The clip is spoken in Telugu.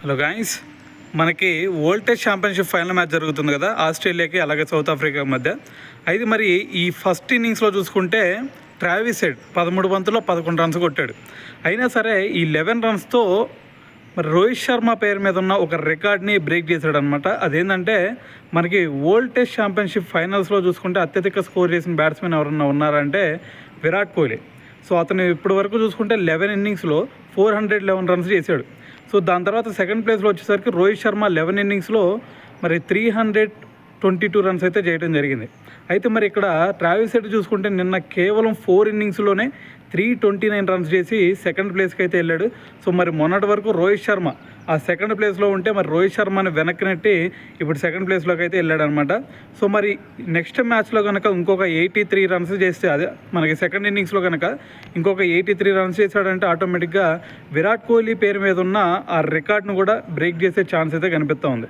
హలో గాయ్స్, మనకి world test championship final match జరుగుతుంది కదా, ఆస్ట్రేలియాకి అలాగే సౌత్ ఆఫ్రికా మధ్య. అయితే మరి ఈ ఫస్ట్ ఇన్నింగ్స్లో చూసుకుంటే ట్రావిస్ హెడ్ 13 బంతుల్లో 11 రన్స్ కొట్టాడు. అయినా సరే ఈ 11 రన్స్తో మరి రోహిత్ శర్మ పేరు మీద ఉన్న ఒక రికార్డ్ని బ్రేక్ చేశాడు అనమాట. అదేంటంటే మనకి వరల్డ్ టెస్ట్ ఛాంపియన్షిప్ ఫైనల్స్లో చూసుకుంటే అత్యధిక స్కోర్ చేసిన బ్యాట్స్మెన్ ఎవరన్నా ఉన్నారంటే విరాట్ కోహ్లీ. సో అతను ఇప్పటి వరకు చూసుకుంటే 11 ఇన్నింగ్స్లో 411 రన్స్ చేశాడు. సో దాని తర్వాత సెకండ్ ప్లేస్లో వచ్చేసరికి రోహిత్ శర్మ 11 ఇన్నింగ్స్లో మరి 322 రన్స్ అయితే చేయడం జరిగింది. అయితే మరి ఇక్కడ ట్రావిస్ హెడ్ చూసుకుంటే నిన్న కేవలం 4 ఇన్నింగ్స్లోనే 329 రన్స్ చేసి సెకండ్ ప్లేస్కి అయితే వెళ్ళాడు. సో మరి మొన్నటి వరకు రోహిత్ శర్మ ఆ సెకండ్ ప్లేస్లో ఉంటే మరి రోహిత్ శర్మని వెనక్కి నెట్టి ఇప్పుడు సెకండ్ ప్లేస్లోకి అయితే వెళ్ళాడు అనమాట. సో మరి నెక్స్ట్ మ్యాచ్లో కనుక ఇంకొక 83 రన్స్ చేస్తే, అదే మనకి సెకండ్ ఇన్నింగ్స్లో కనుక ఇంకొక 83 రన్స్ చేశాడంటే ఆటోమేటిక్గా విరాట్ కోహ్లీ పేరు మీద ఉన్న ఆ రికార్డ్ను కూడా బ్రేక్ చేసే ఛాన్స్ అయితే కనిపిస్తూ ఉంది.